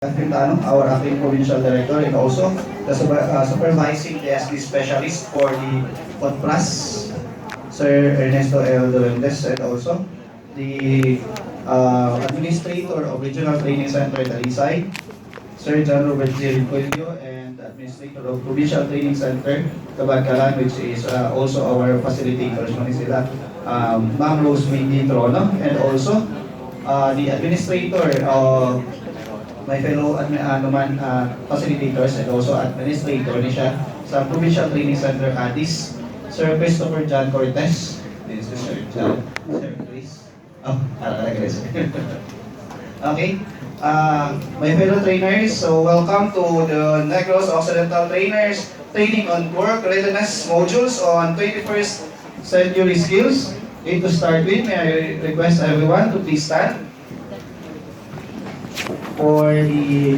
Quintano, our acting provincial director, and also the supervising the SD specialist for the POTPRAS, Sir Ernesto L. Durantes, and also the administrator of Regional Training Center Talisay, Sir John Robert J. Coelho, and the administrator of Provincial Training Center Kabagkalan, which is also our facilitators. Mani sila, Ma'am Rose Mindy Trono, and also the administrator of my fellow facilitators and also administrator ni siya sa Provincial Training Center Cadiz, Sir Christopher John Cortez. This is Sir John. Sir Chris. Oh, talaga guys. Okay. My fellow trainers, so welcome to the Negros Occidental Trainers Training on Work Readiness Modules on 21st Century Skills. Okay, to start with, may I request everyone to please stand for the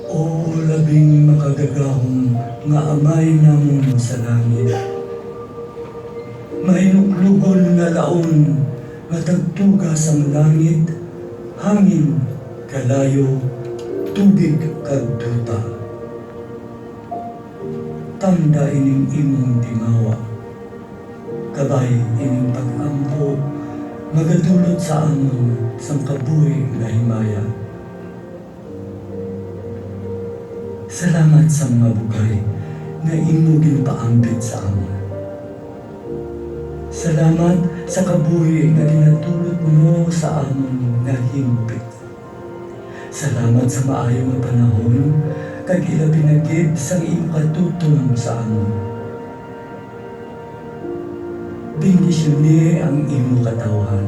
O labing makagagahong nga amay namon sa langit, mainuklugon nga laon nga tagtugas ang langit, hangin kalayo, tubig kag duta. Tanda ining imong tingawa, kabay ining pag-ampo, magadulot sa amon sang kabuhi nga himaya. Salamat sa mga bugay na imo ginpaambit sa amon. Salamat sa kabuhi na ginatulot mo sa amon nga himpit. Salamat sa maayo nga panahon kag ilabi na gid sa imo katutom sa amon. Bendisyon ni ang imo katawan.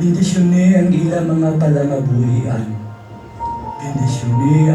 Bendisyon ni ang ilang mga palangabuhian. Bendisyon ni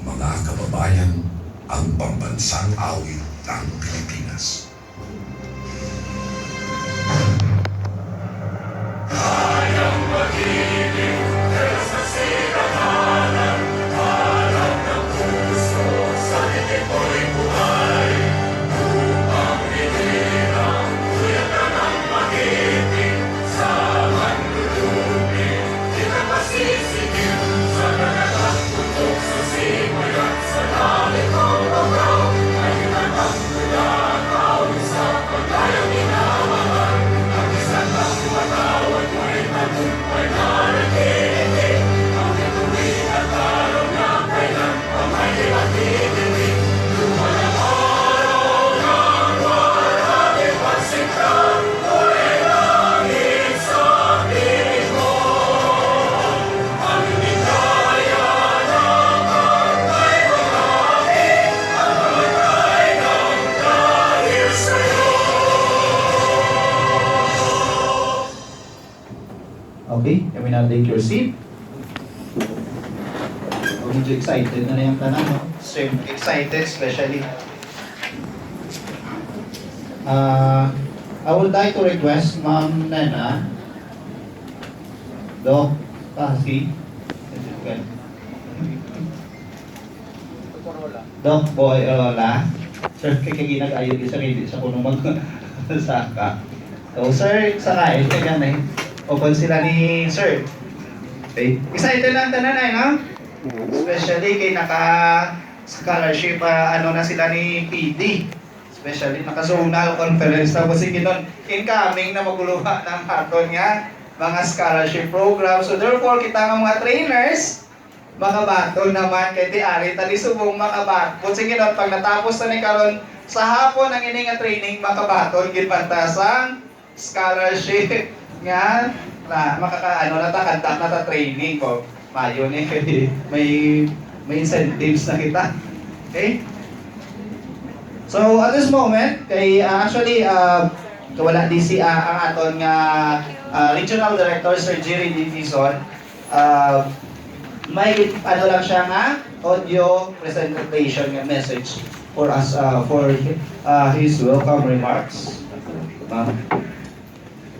mga kababayan, ang pambansang awit ng Pilipinas. Okay, you may now take your seat. Medyo excited na yung tanong, no? Excited, especially. I would like to request Ma'am Nena, Doc Pasi, Doc Boy Ola, Sir, kikaginag-ayod isa rin sa punong mag-saka. So, Sir, sakay, kaya na open sila ni Sir. Okay. Excited lang tanan ay, no? Especially kay naka-scholarship, ano na sila ni PD. Especially naka-zonal conference. Tapos sige nun, incoming na maguluha ng aton nga mga scholarship program. So therefore, kita ng mga trainers, makabaton naman kay Ari tali subong makabaton. Sige nun, pag natapos na ni karon sa hapon ang ini nga training, makabaton gipantasang scholarship nga na makakaano na ta kandak na ta training ko mayo ni may incentives na kita. Okay, so at this moment kay actually wala di si ang aton nga regional director Sir Jerry Divison, may ano lang siya nga audio presentation nga message for us for his welcome remarks. Ma'am.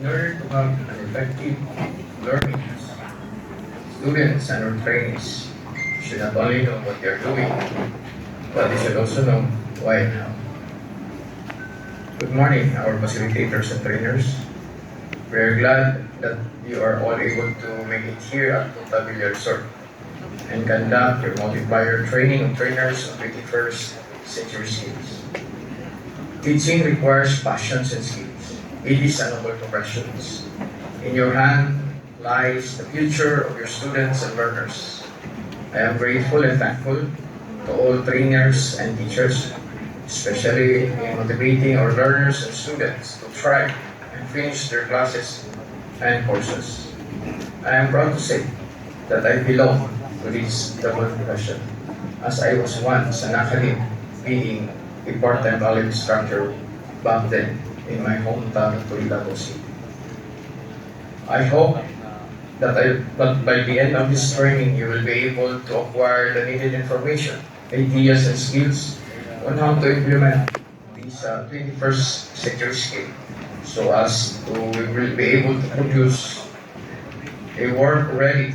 In order to have an effective learning, students and our trainees should not only know what they're doing, but they should also know why and how. Good morning, our facilitators and trainers. We are glad that you are all able to make it here at Punta Villa Resort and conduct your multiplier training of trainers of 21st century skills. Teaching requires passions and skills. It is a noble profession. In your hand lies the future of your students and learners. I am grateful and thankful to all trainers and teachers, especially in motivating our learners and students to try and finish their classes and courses. I am proud to say that I belong to this double profession, as I was once an academic, being a part-time college instructor back then in my hometown of Turilago City. I hope that by the end of this training, you will be able to acquire the needed information, ideas, and skills on how to implement these 21st century skills, so as to we will be able to produce a work-ready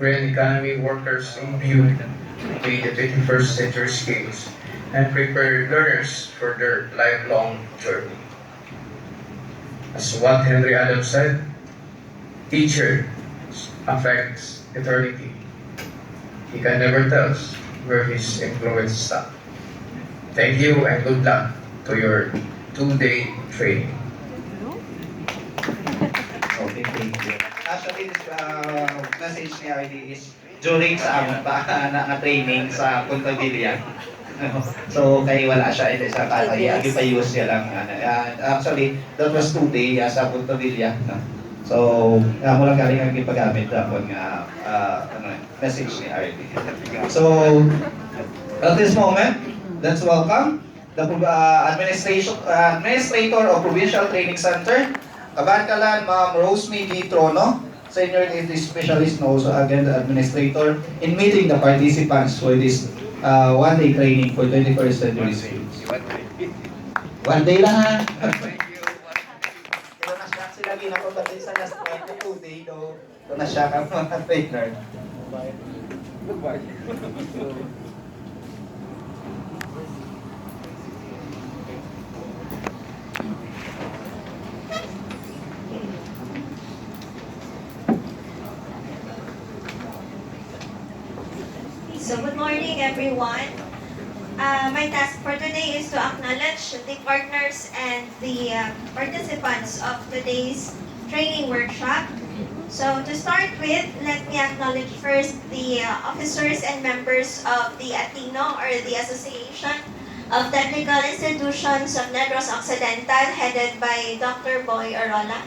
green economy workers imbued with the 21st century skills and prepare learners for their lifelong journey. As what Henry Adams said, teacher affects eternity. He can never tell us where his influence stops. Thank you and good luck to your 2-day training. Okay, thank you. Actually, this message ni RD is during sa amon pa na training sa Punta Villa. So, kaya wala siya, ito sa kaya, agi-use siya lang. Actually, that was 2 days sa Punta Villa. No? So, mo lang galing ang ipagamit tapon nga message ni RD. So, at this moment, let's welcome the Administrator of Provincial Training Center, Kabankalan, Ma'am Rosemary D. Trono, Senior Education Specialist, and also again the Administrator, in meeting the participants for this one-day training for 21st century skills. One day lang ha. Pero na-shock sila ginapabati sa last 2 day do. So na-shock ang mga trainer. So good morning everyone. My task for today is to acknowledge the partners and the participants of today's training workshop. So to start with, let me acknowledge first the officers and members of the ATINO or the Association of Technical Institutions of Negros Occidental headed by Dr. Boy Arola.